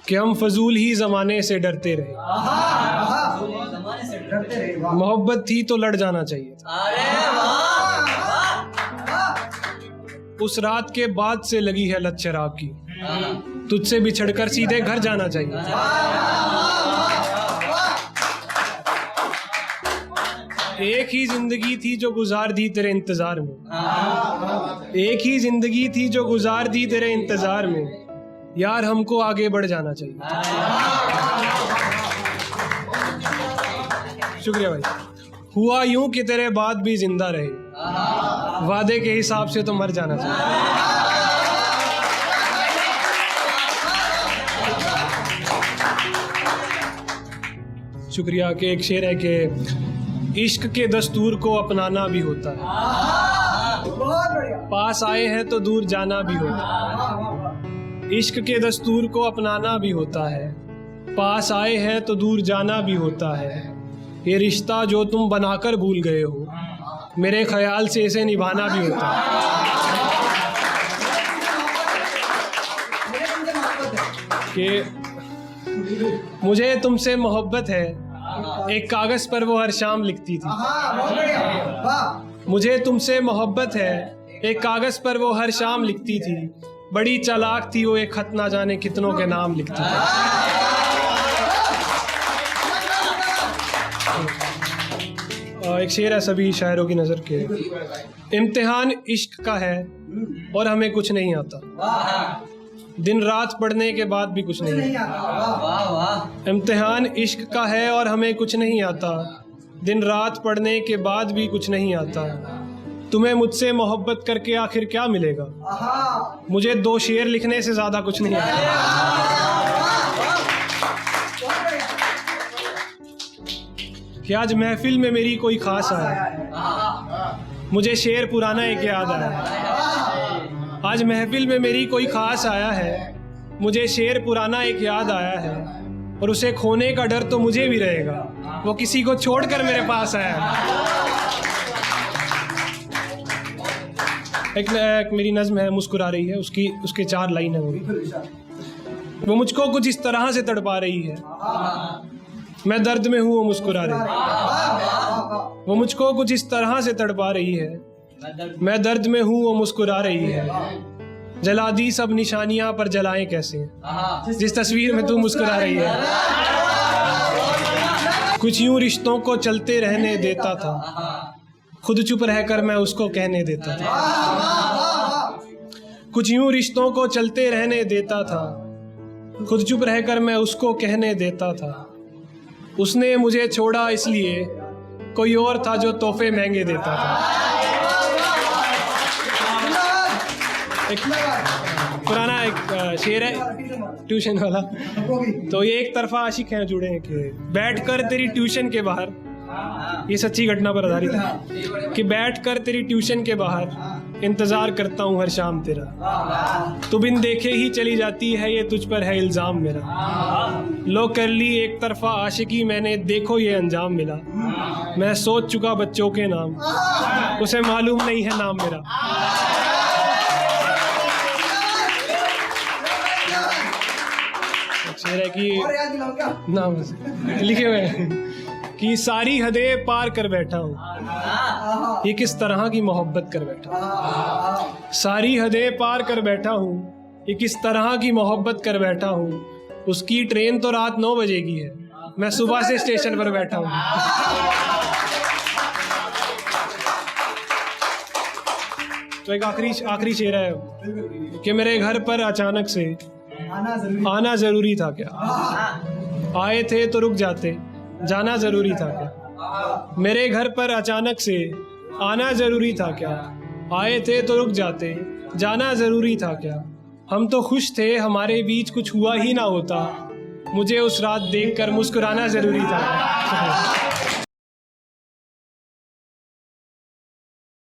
कि हम फजूल ही ज़माने से डरते रहे। मोहब्बत थी तो लड़ जाना चाहिए था। उस रात के बाद से लगी है लत शराब की, तुझसे बिछड़कर सीधे घर जाना चाहिए। एक ही जिंदगी थी जो गुजार दी तेरे इंतजार में, एक ही जिंदगी थी जो गुजार दी तेरे इंतजार में, यार हमको आगे बढ़ जाना चाहिए। शुक्रिया भाई। हुआ यूं कि तेरे बाद भी जिंदा रहे, वादे के हिसाब से तो मर जाना चाहिए। शुक्रिया। के एक शेर है कि इश्क के दस्तूर को अपनाना भी होता है, पास आए हैं तो दूर जाना भी होता है। इश्क के दस्तूर को अपनाना भी होता है, पास आए हैं तो दूर जाना भी होता है। ये रिश्ता जो तुम बनाकर भूल गए हो, मेरे ख्याल से इसे निभाना भी होता है। कि मुझे तुमसे मोहब्बत है, एक कागज पर वो हर शाम लिखती थी। मुझे तुमसे मोहब्बत है, एक कागज पर वो हर शाम लिखती थी। बड़ी चालाक थी वो, एक खत ना जाने कितनों के नाम लिखती थी। एक शेर है सभी शायरों की नज़र के, इम्तिहान इश्क का है और हमें कुछ नहीं आता, दिन रात पढ़ने के बाद भी कुछ नहीं आता। इम्तिहान इश्क का है और हमें कुछ नहीं आता, दिन रात पढ़ने के बाद भी कुछ नहीं आता। तुम्हें मुझसे मोहब्बत करके आखिर क्या मिलेगा, मुझे 2 शेर लिखने से ज़्यादा कुछ नहीं आता। कि आज महफिल में मेरी कोई खास आया, मुझे शेर पुराना एक याद आया। आज महफिल में मेरी कोई खास आया है, मुझे शेर पुराना एक याद आया है। और उसे खोने का डर तो मुझे भी रहेगा, वो किसी को छोड़कर मेरे पास आया। एक मेरी नज़्म है मुस्कुरा रही है, उसके 4 लाइन है। वो मुझको कुछ इस तरह से तड़पा रही है, मैं दर्द में हूँ वो मुस्कुरा रही है। वो मुझको कुछ इस तरह से तड़पा रही है, मैं दर्द में हूँ वो मुस्कुरा रही है। जला दी सब निशानियां पर जलाएं कैसे, जिस तस्वीर में तू मुस्कुरा रही है। कुछ यूं रिश्तों को चलते रहने देता था, खुद चुप रहकर मैं उसको कहने देता था। कुछ यूं रिश्तों को चलते रहने देता था, खुद चुप रहकर मैं उसको कहने देता था। उसने मुझे छोड़ा इसलिए कोई और था जो तोहफे महंगे देता था। एक पुराना एक शेर है ट्यूशन वाला, तो ये एक तरफा आशिक हैं जुड़े हैं कि बैठकर तेरी ट्यूशन के बाहर, ये सच्ची घटना पर आधारित है, कि बैठकर तेरी ट्यूशन के बाहर इंतजार करता हूँ हर शाम तेरा। तू बिन देखे ही चली जाती है, ये तुझ पर है इल्जाम मेरा। लो कर ली एक तरफा आशिकी मैंने, देखो ये अंजाम मिला। मैं सोच चुका बच्चों के नाम, उसे मालूम नहीं है नाम मेरा। शेर है कि नाम लिखे हुए हैं कि सारी हदें पार कर बैठा हूँ, ये किस तरह की मोहब्बत कर बैठा। सारी हदें पार कर बैठा हूँ, ये किस तरह की मोहब्बत कर बैठा हूँ। उसकी ट्रेन तो रात 9 बजे की है, मैं सुबह से स्टेशन पर बैठा हूँ। तो एक आखिरी शेर है कि मेरे घर पर अचानक से आना जरूरी था क्या, आए थे तो रुक जाते, जाना जरूरी था क्या। मेरे घर पर अचानक से आना जरूरी था क्या, आए थे तो रुक जाते, जाना जरूरी था क्या। हम तो खुश थे हमारे बीच कुछ हुआ ही ना होता, मुझे उस रात देखकर मुस्कुराना जरूरी था।